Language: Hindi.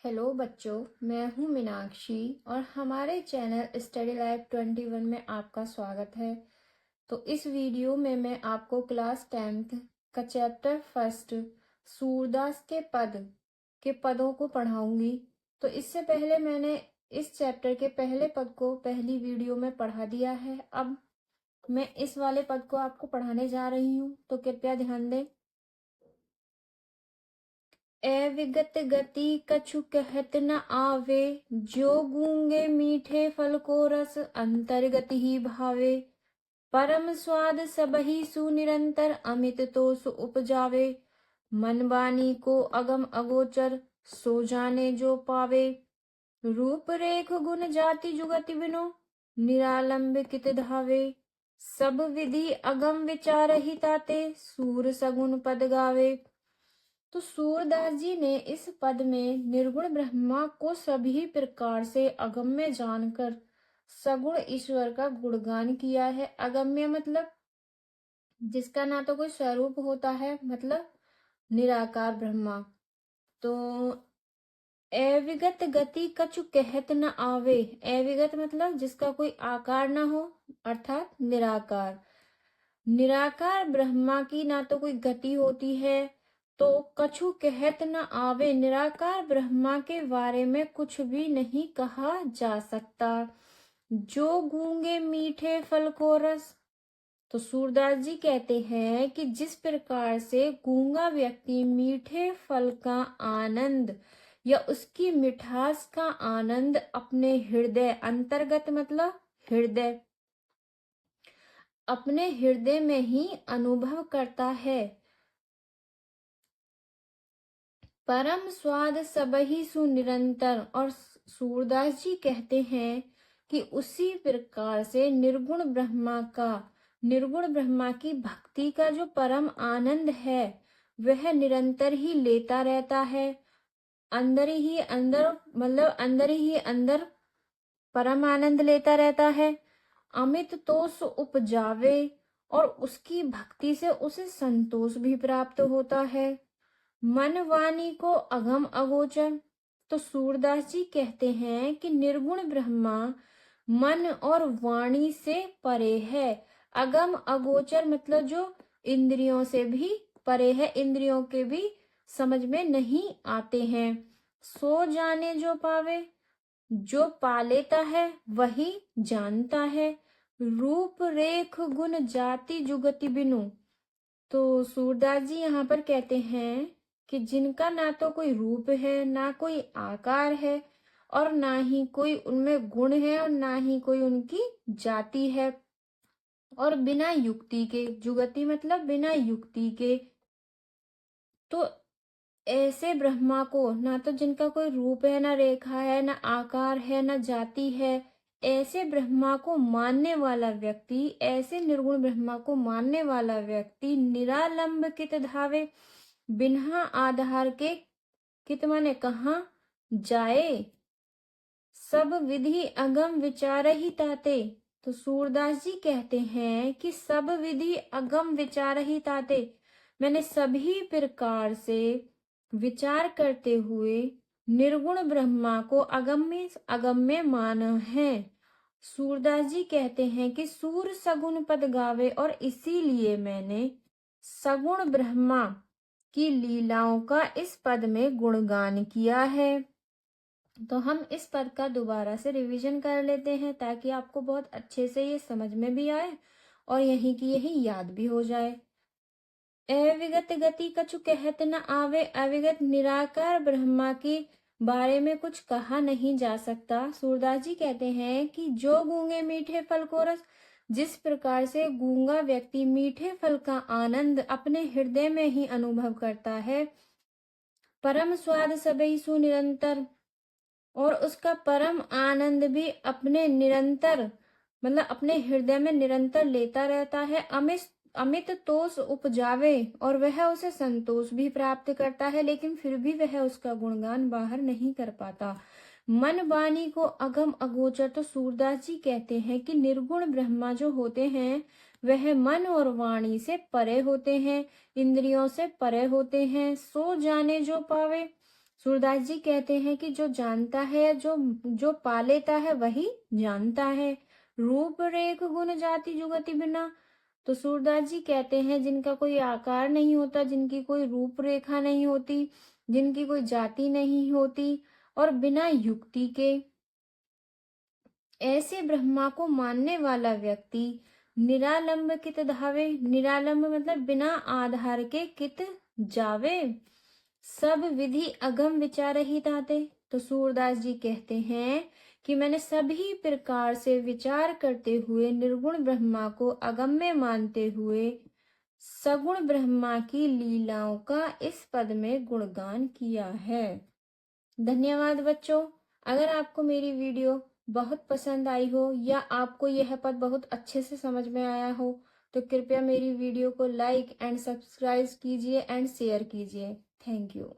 हेलो बच्चों, मैं हूँ मीनाक्षी और हमारे चैनल स्टडी लाइफ 21 में आपका स्वागत है। तो इस वीडियो में मैं आपको क्लास 10th का चैप्टर फर्स्ट सूरदास के पदों को पढ़ाऊंगी। तो इससे पहले मैंने इस चैप्टर के पहले पद को पहली वीडियो में पढ़ा दिया है। अब मैं इस वाले पद को आपको पढ़ाने जा रही हूँ, तो कृपया ध्यान दें। अविगत गति कछु कहत न आवे, जो गूंगे मीठे फल को रस अंतर्गत ही भावे। परम स्वाद सबहि सुनिरंतर अमित तोष उपजावे। मन वाणी को अगम अगोचर, सो जाने जो पावे। रूप रेख गुण जाति जुगति बिनु, निरालंब कित धावे। सब विधि अगम विचार ही ताते, सूर सगुन पद गावे। तो सूरदास जी ने इस पद में निर्गुण ब्रह्मा को सभी प्रकार से अगम्य जानकर सगुण ईश्वर का गुणगान किया है। अगम्य मतलब जिसका ना तो कोई स्वरूप होता है, मतलब निराकार ब्रह्मा। तो अविगत गति कछु कहत न आवे, अविगत मतलब जिसका कोई आकार ना हो, अर्थात निराकार। निराकार ब्रह्मा की ना तो कोई गति होती है, तो कछु कहत न आवे, निराकार ब्रह्मा के बारे में कुछ भी नहीं कहा जा सकता। जो गूंगे मीठे फल को रस, तो सूरदास जी कहते हैं कि जिस प्रकार से गूंगा व्यक्ति मीठे फल का आनंद या उसकी मिठास का आनंद अपने हृदय, अंतर्गत मतलब हृदय, अपने हृदय में ही अनुभव करता है। परम स्वाद सबहि सुनिरंतर, और सूरदास जी कहते हैं कि उसी प्रकार से निर्गुण ब्रह्मा की भक्ति का जो परम आनंद है वह निरंतर ही लेता रहता है। अंदर ही अंदर मतलब अंदर ही अंदर परम आनंद लेता रहता है। अमित तोष उपजावे, और उसकी भक्ति से उसे संतोष भी प्राप्त होता है। मन वाणी को अगम अगोचर, तो सूरदास जी कहते हैं कि निर्गुण ब्रह्मा मन और वाणी से परे है। अगम अगोचर मतलब जो इंद्रियों से भी परे है, इंद्रियों के भी समझ में नहीं आते हैं। सो जाने जो पावे, जो पा लेता है वही जानता है। रूप रेख गुण जाति जुगति बिनु, तो सूरदास जी यहाँ पर कहते हैं कि जिनका ना तो कोई रूप है, ना कोई आकार है, और ना ही कोई उनमें गुण है, और ना ही कोई उनकी जाति है, और बिना युक्ति के, जुगति मतलब बिना युक्ति के, तो ऐसे ब्रह्मा को, ना तो जिनका कोई रूप है, ना रेखा है, ना आकार है, ना जाति है, ऐसे ब्रह्मा को मानने वाला व्यक्ति, ऐसे निर्गुण ब्रह्मा को मानने वाला व्यक्ति निरालंब कित धावे, बिना आधार के, कित माने कहाँ जाए। सब विधि अगम विचार ही ताते, तो सूरदास जी कहते हैं कि सब विधि अगम विचार ही ताते, मैंने सभी प्रकार से विचार करते हुए निर्गुण ब्रह्मा को अगम्य माना है। सूरदास जी कहते हैं कि सूर सगुण पद गावे, और इसीलिए मैंने सगुण ब्रह्मा की लीलाओं का इस पद में गुणगान किया है। तो हम इस पद का दोबारा से रिवीजन कर लेते हैं ताकि आपको बहुत अच्छे से ये समझ में भी आए और यही की यही याद भी हो जाए। अविगत गति कछु कहत न आवे, अविगत निराकार ब्रह्मा के बारे में कुछ कहा नहीं जा सकता। सूरदास जी कहते हैं कि जो गूंगे मीठे फल को रस, जिस प्रकार से गूंगा व्यक्ति मीठे फल का आनंद अपने हृदय में ही अनुभव करता है, परम स्वाद सबई सुनिरंतर, और उसका परम आनंद भी अपने निरंतर मतलब अपने हृदय में निरंतर लेता रहता है। अमित तोष उपजावे, और वह उसे संतोष भी प्राप्त करता है, लेकिन फिर भी वह उसका गुणगान बाहर नहीं कर पाता। मन वाणी को अगम अगोचर, तो सूरदास जी कहते हैं कि निर्गुण ब्रह्मा जो होते हैं वह मन और वाणी से परे होते हैं, इंद्रियों से परे होते हैं। सो जाने जो पावे, सूरदास जी कहते हैं कि जो जानता है, जो पा लेता है वही जानता है। रूप रेख गुण जाति जुगति बिना। तो सूरदास जी कहते हैं जिनका कोई आकार नहीं होता, जिनकी कोई रूपरेखा नहीं होती, जिनकी कोई जाति नहीं होती और बिना युक्ति के, ऐसे ब्रह्मा को मानने वाला व्यक्ति निरालंब कित धावे। निरालंब मतलब बिना आधार के कित जावे, सब विधि अगम विचार ही ताते। तो सूरदास जी कहते हैं कि मैंने सभी प्रकार से विचार करते हुए निर्गुण ब्रह्मा को अगम्य मानते हुए सगुण ब्रह्मा की लीलाओं का इस पद में गुणगान किया है। धन्यवाद बच्चों। अगर आपको मेरी वीडियो बहुत पसंद आई हो या आपको यह पद बहुत अच्छे से समझ में आया हो तो कृपया मेरी वीडियो को लाइक एंड सब्सक्राइब कीजिए एंड शेयर कीजिए। Thank you.